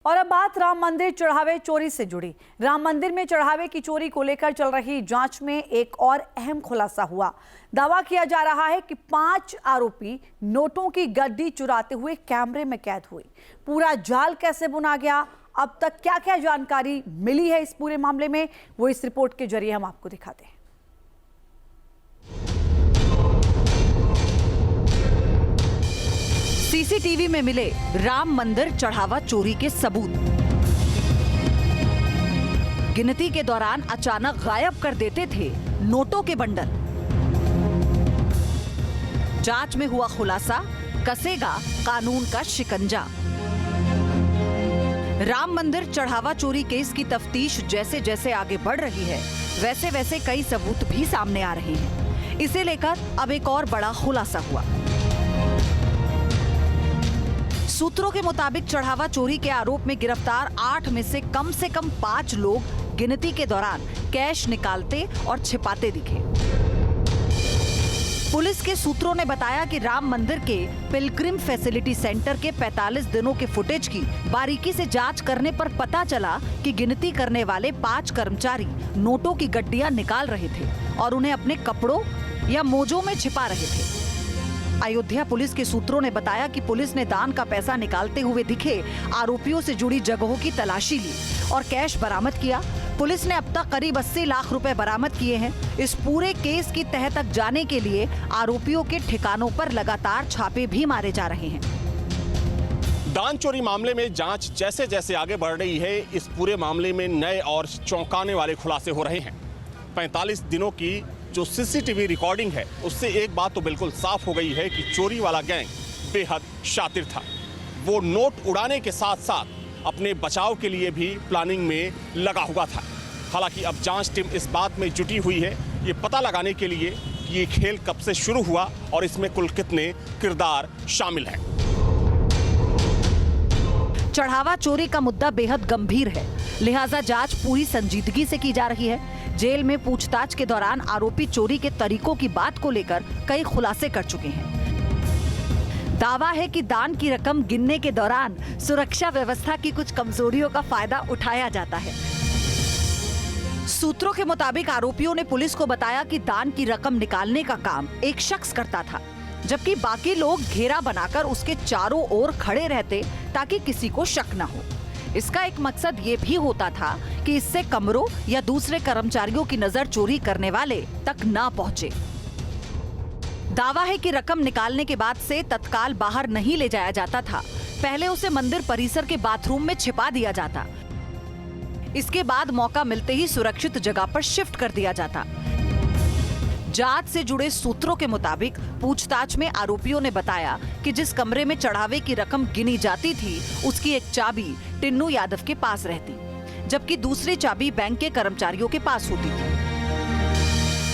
और अब बात राम मंदिर चढ़ावे चोरी से जुड़ी। राम मंदिर में चढ़ावे की चोरी को लेकर चल रही जांच में एक और अहम खुलासा हुआ। दावा किया जा रहा है कि 5 आरोपी नोटों की गड्डी चुराते हुए कैमरे में कैद हुए। पूरा जाल कैसे बुना गया, अब तक क्या क्या जानकारी मिली है इस पूरे मामले में, वो इस रिपोर्ट के जरिए हम आपको दिखाते हैं। सीसीटीवी में मिले राम मंदिर चढ़ावा चोरी के सबूत। गिनती के दौरान अचानक गायब कर देते थे नोटों के बंडल। जांच में हुआ खुलासा, कसेगा कानून का शिकंजा। राम मंदिर चढ़ावा चोरी केस की तफ्तीश जैसे जैसे आगे बढ़ रही है, वैसे वैसे कई सबूत भी सामने आ रहे हैं। इसे लेकर अब एक और बड़ा खुलासा हुआ। सूत्रों के मुताबिक चढ़ावा चोरी के आरोप में गिरफ्तार 8 में से कम 5 लोग गिनती के दौरान कैश निकालते और छिपाते दिखे। पुलिस के सूत्रों ने बताया कि राम मंदिर के पिलग्रिम फैसिलिटी सेंटर के 45 दिनों के फुटेज की बारीकी से जांच करने पर पता चला कि गिनती करने वाले 5 कर्मचारी नोटों की गड्डियां निकाल रहे थे और उन्हें अपने कपड़ों या मोजों में छिपा रहे थे। अयोध्या पुलिस के सूत्रों ने बताया कि पुलिस ने दान का पैसा निकालते हुए दिखे आरोपियों से जुड़ी जगहों की तलाशी ली और कैश बरामद किया। पुलिस ने अब तक करीब 80 लाख रुपए बरामद किए हैं। इस पूरे केस की तह तक जाने के लिए आरोपियों के ठिकानों पर लगातार छापे भी मारे जा रहे हैं। दान चोरी मामले में जांच जैसे जैसे आगे बढ़ रही है, इस पूरे मामले में नए और चौंकाने वाले खुलासे हो रहे हैं। 45 दिनों की जो सीसीटीवी रिकॉर्डिंग है, उससे एक बात तो बिल्कुल साफ हो गई है कि चोरी वाला गैंग बेहद शातिर था। वो नोट उड़ाने के साथ साथ अपने बचाव के लिए भी प्लानिंग में लगा हुआ था। हालांकि अब जांच टीम इस बात में जुटी हुई है ये पता लगाने के लिए कि ये खेल कब से शुरू हुआ और इसमें कुल कितने किरदार शामिल हैं। चढ़ावा चोरी का मुद्दा बेहद गंभीर है, लिहाजा जांच पूरी संजीदगी से की जा रही है। जेल में पूछताछ के दौरान आरोपी चोरी के तरीकों की बात को लेकर कई खुलासे कर चुके हैं। दावा है कि दान की रकम गिनने के दौरान सुरक्षा व्यवस्था की कुछ कमजोरियों का फायदा उठाया जाता है। सूत्रों के मुताबिक आरोपियों ने पुलिस को बताया कि दान की रकम निकालने का काम एक शख्स करता था, जबकि बाकी लोग घेरा बनाकर उसके चारों ओर खड़े रहते ताकि किसी को शक न हो। इसका एक मकसद ये भी होता था कि इससे कमरों या दूसरे कर्मचारियों की नजर चोरी करने वाले तक ना पहुंचे। दावा है कि रकम निकालने के बाद से तत्काल बाहर नहीं ले जाया जाता था, पहले उसे मंदिर परिसर के बाथरूम में छिपा दिया जाता। इसके बाद मौका मिलते ही सुरक्षित जगह पर शिफ्ट कर दिया जाता। जांच से जुड़े सूत्रों के मुताबिक पूछताछ में आरोपियों ने बताया कि जिस कमरे में चढ़ावे की रकम गिनी जाती थी, उसकी एक चाबी टिन्नू यादव के पास रहती, जबकि दूसरी चाबी बैंक के कर्मचारियों के पास होती थी।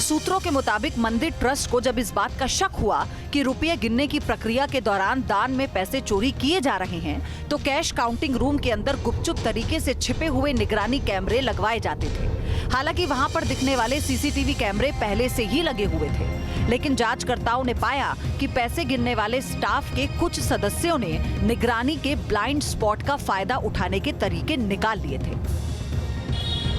सूत्रों के मुताबिक मंदिर ट्रस्ट को जब इस बात का शक हुआ कि रुपये गिनने की प्रक्रिया के दौरान दान में पैसे चोरी किए जा रहे हैं, तो कैश काउंटिंग रूम के अंदर गुपचुप तरीके से छिपे हुए निगरानी कैमरे लगवाए जाते थे। हालांकि वहां पर दिखने वाले सीसीटीवी कैमरे पहले से ही लगे हुए थे, लेकिन जांचकर्ताओं ने पाया कि पैसे गिनने वाले स्टाफ के कुछ सदस्यों ने निगरानी के ब्लाइंड स्पॉट का फायदा उठाने के तरीके निकाल लिए थे।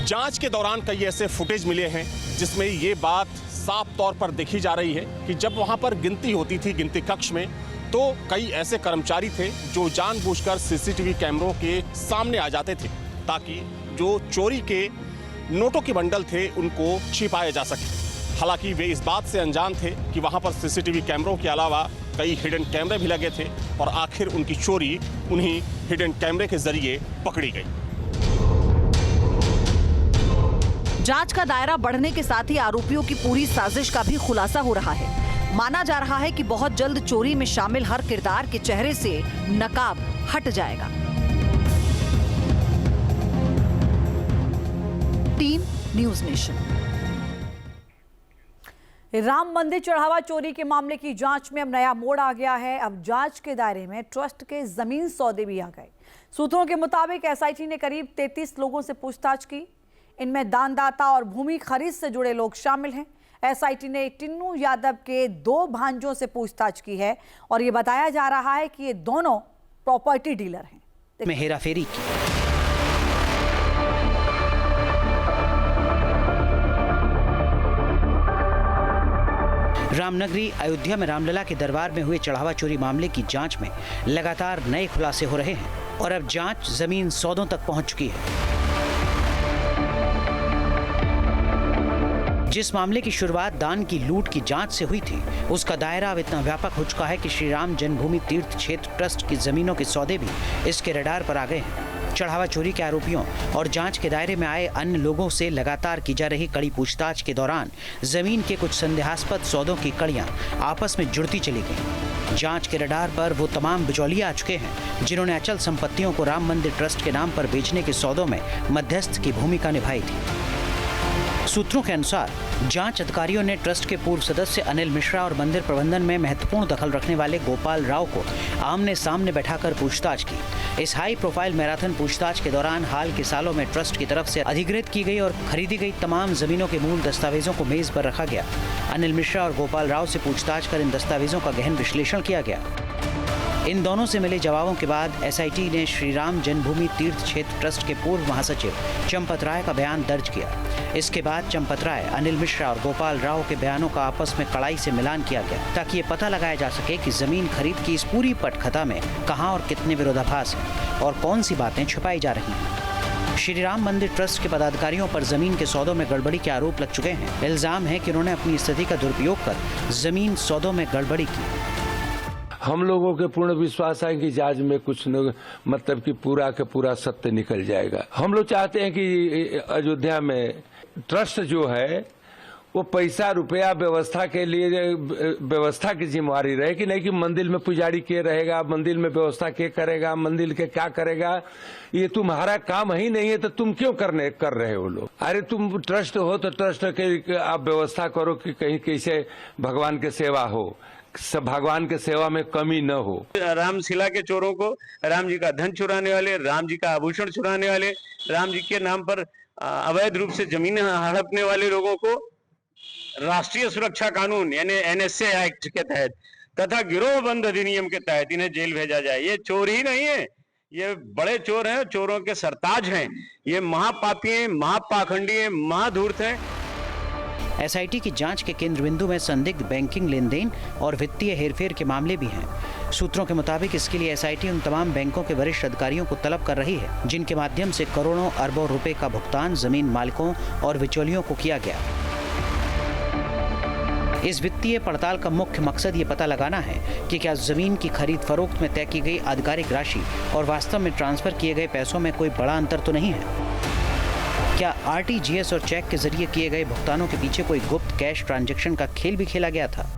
जांच के दौरान कई ऐसे फुटेज मिले हैं जिसमें ये बात साफ तौर पर देखी जा रही है कि जब वहां पर गिनती होती थी गिनती कक्ष में, तो कई ऐसे कर्मचारी थे जो जानबूझकर सीसीटीवी कैमरों के सामने आ जाते थे ताकि जो चोरी के नोटों के बंडल थे उनको छिपाया जा सके। हालांकि वे इस बात से अनजान थे कि वहां पर सीसीटीवी कैमरों के अलावा कई हिडन कैमरे भी लगे थे और आखिर उनकी चोरी उन्हीं हिडन कैमरे के जरिए पकड़ी गई। जांच का दायरा बढ़ने के साथ ही आरोपियों की पूरी साजिश का भी खुलासा हो रहा है। माना जा रहा है कि बहुत जल्द चोरी में शामिल हर किरदार के चेहरे से नकाब हट जाएगा। Team news nation. राम मंदिर चढ़ावा चोरी के मामले की जांच में अब नया मोड़ आ गया है। अब जांच के दायरे में ट्रस्ट के जमीन सौदे भी आ गए। सूत्रों के मुताबिक एसआईटी ने करीब 33 लोगों से पूछताछ की। इनमें दानदाता और भूमि खरीद से जुड़े लोग शामिल हैं। एसआईटी ने टिन्नू यादव के 2 भांजों से पूछताछ की है और ये बताया जा रहा है कि ये दोनों प्रॉपर्टी डीलर हैं। में हेराफेरी की। रामनगरी अयोध्या में रामलला के दरबार में हुए चढ़ावा चोरी मामले की जांच में लगातार नए खुलासे हो रहे हैं और अब जांच जमीन सौदों तक पहुंच चुकी है। जिस मामले की शुरुआत दान की लूट की जांच से हुई थी, उसका दायरा अब इतना व्यापक हो चुका है कि श्री राम जन्मभूमि तीर्थ क्षेत्र ट्रस्ट की जमीनों के सौदे भी इसके रडार पर आ गए हैं। चढ़ावा चोरी के आरोपियों और जांच के दायरे में आए अन्य लोगों से लगातार की जा रही कड़ी पूछताछ के दौरान जमीन के कुछ संदेहास्पद सौदों की कड़ियां आपस में जुड़ती चली गईं। जांच के रडार पर वो तमाम बिचौलिए आ चुके हैं जिन्होंने अचल संपत्तियों को राम मंदिर ट्रस्ट के नाम पर बेचने के सौदों में मध्यस्थ की भूमिका निभाई थी। सूत्रों के अनुसार जांच अधिकारियों ने ट्रस्ट के पूर्व सदस्य अनिल मिश्रा और मंदिर प्रबंधन में महत्वपूर्ण दखल रखने वाले गोपाल राव को आमने सामने बैठाकर पूछताछ की। इस हाई प्रोफाइल मैराथन पूछताछ के दौरान हाल के सालों में ट्रस्ट की तरफ से अधिग्रहित की गई और खरीदी गई तमाम जमीनों के मूल दस्तावेजों को मेज पर रखा गया। अनिल मिश्रा और गोपाल राव से पूछताछ कर इन दस्तावेजों का गहन विश्लेषण किया गया। इन दोनों से मिले जवाबों के बाद एसआईटी ने श्री राम जन्मभूमि तीर्थ क्षेत्र ट्रस्ट के पूर्व महासचिव चंपत राय का बयान दर्ज किया। इसके बाद चंपत राय, अनिल मिश्रा और गोपाल राव के बयानों का आपस में कड़ाई से मिलान किया गया ताकि ये पता लगाया जा सके कि जमीन खरीद की इस पूरी पटकथा में कहां और कितने विरोधाभास हैं और कौन सी बातें छुपाई जा रही हैं। श्री राम मंदिर ट्रस्ट के पदाधिकारियों पर जमीन के सौदों में गड़बड़ी के आरोप लग चुके हैं। इल्जाम है कि उन्होंने अपनी स्थिति का दुरुपयोग कर जमीन सौदों में गड़बड़ी की। हम लोगों के पूर्ण विश्वास है कि जांच में कुछ न मतलब कि पूरा का पूरा सत्य निकल जाएगा। हम लोग चाहते हैं कि अयोध्या में ट्रस्ट जो है वो पैसा रुपया व्यवस्था के लिए व्यवस्था की जिम्मेवारी रहे कि नहीं कि मंदिर में पुजारी के रहेगा, मंदिर में व्यवस्था के करेगा, मंदिर के क्या करेगा, ये तुम्हारा काम ही नहीं है तो तुम क्यों कर रहे हो लोग। अरे तुम ट्रस्ट हो तो ट्रस्ट के आप व्यवस्था करो कि कहीं कैसे भगवान की सेवा हो, सब भगवान के सेवा में कमी न हो। रामशिला के चोरों को, राम जी का धन चुराने वाले, राम जी का आभूषण चुराने वाले, राम जी के नाम पर अवैध रूप से जमीन हड़पने वाले लोगों को राष्ट्रीय सुरक्षा कानून यानी एनएसए एक्ट के तहत तथा गिरोहबंद अधिनियम के तहत इन्हें जेल भेजा जाए। ये चोर ही नहीं है, ये बड़े चोर हैं, चोरों के सरताज हैं, ये महापापी हैं, महापाखंडी हैं, महाधूर्त हैं। एसआईटी की जांच के केंद्र बिंदु में संदिग्ध बैंकिंग लेन देन और वित्तीय हेरफेर के मामले भी हैं। सूत्रों के मुताबिक इसके लिए एसआईटी उन तमाम बैंकों के वरिष्ठ अधिकारियों को तलब कर रही है जिनके माध्यम से करोड़ों अरबों रुपए का भुगतान जमीन मालिकों और बिचौलियों को किया गया। इस वित्तीय पड़ताल का मुख्य मकसद ये पता लगाना है कि क्या जमीन की खरीद फरोख्त में तय की गई आधिकारिक राशि और वास्तव में ट्रांसफर किए गए पैसों में कोई बड़ा अंतर तो नहीं है। क्या आरटीजीएस और चेक के जरिए किए गए भुगतानों के पीछे कोई गुप्त कैश ट्रांजैक्शन का खेल भी खेला गया था।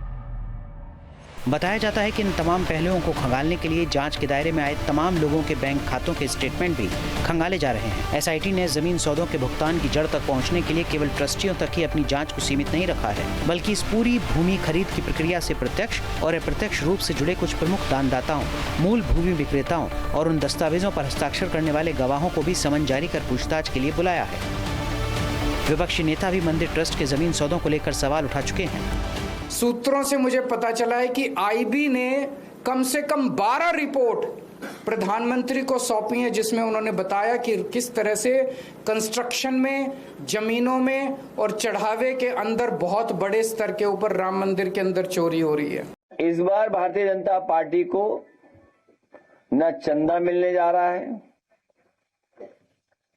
बताया जाता है कि इन तमाम पहलुओं को खंगालने के लिए जांच के दायरे में आए तमाम लोगों के बैंक खातों के स्टेटमेंट भी खंगाले जा रहे हैं। एसआईटी ने जमीन सौदों के भुगतान की जड़ तक पहुंचने के लिए केवल ट्रस्टियों तक ही अपनी जांच को सीमित नहीं रखा है, बल्कि इस पूरी भूमि खरीद की प्रक्रिया से प्रत्यक्ष और अप्रत्यक्ष रूप से जुड़े कुछ प्रमुख दानदाताओं, मूल भूमि विक्रेताओं और उन दस्तावेजों पर हस्ताक्षर करने वाले गवाहों को भी समन जारी कर पूछताछ के लिए बुलाया है। विपक्षी नेता भी मंदिर ट्रस्ट के जमीन सौदों को लेकर सवाल उठा चुके हैं। सूत्रों से मुझे पता चला है कि आईबी ने कम से कम 12 रिपोर्ट प्रधानमंत्री को सौंपी है जिसमें उन्होंने बताया कि किस तरह से कंस्ट्रक्शन में, जमीनों में और चढ़ावे के अंदर बहुत बड़े स्तर के ऊपर राम मंदिर के अंदर चोरी हो रही है। इस बार भारतीय जनता पार्टी को न चंदा मिलने जा रहा है,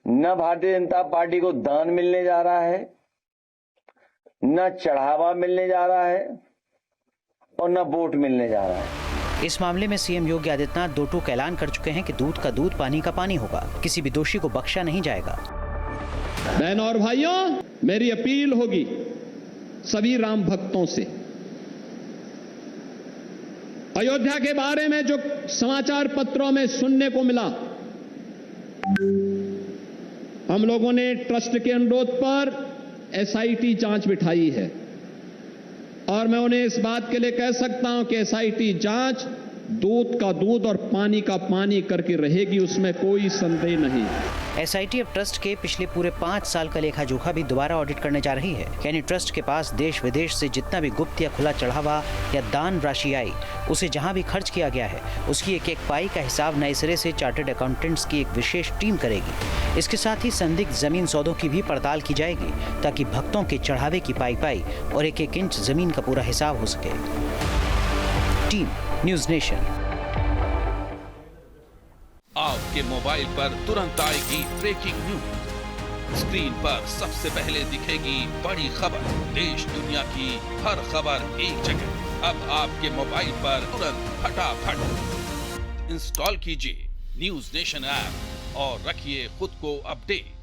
न भारतीय जनता पार्टी को दान मिलने जा रहा है, न चढ़ावा मिलने जा रहा है और न वोट मिलने जा रहा है। इस मामले में सीएम योगी आदित्यनाथ दो टूक ऐलान कर चुके हैं कि दूध का दूध, पानी का पानी होगा, किसी भी दोषी को बख्शा नहीं जाएगा। बहनों और भाइयों, मेरी अपील होगी सभी राम भक्तों से, अयोध्या के बारे में जो समाचार पत्रों में सुनने को मिला, हम लोगों ने ट्रस्ट के अनुरोध पर एसआईटी जांच बिठाई है और मैं उन्हें इस बात के लिए कह सकता हूं कि एसआईटी जांच दूध का दूध और पानी का पानी करके रहेगी, उसमें कोई संदेह नहीं। एसआईटीएफ ट्रस्ट के पिछले पूरे 5 साल का लेखा जोखा भी दोबारा ऑडिट करने जा रही है। यानी ट्रस्ट के पास देश विदेश से जितना भी गुप्त या खुला चढ़ावा या दान राशि आई, उसे जहां भी खर्च किया गया है, उसकी एक एक पाई का हिसाब नए सिरे से चार्टर्ड अकाउंटेंट्स की एक विशेष टीम करेगी। इसके साथ ही संदिग्ध जमीन सौदों की भी पड़ताल की जाएगी, ताकि भक्तों के चढ़ावे की पाई पाई और एक एक इंच जमीन का पूरा हिसाब हो सके। Team news nation. आपके मोबाइल पर तुरंत आएगी ब्रेकिंग न्यूज। स्क्रीन पर सबसे पहले दिखेगी बड़ी खबर। देश दुनिया की हर खबर एक जगह। अब आपके मोबाइल पर तुरंत फटाफट इंस्टॉल कीजिए न्यूज़ नेशन ऐप और रखिए खुद को अपडेट।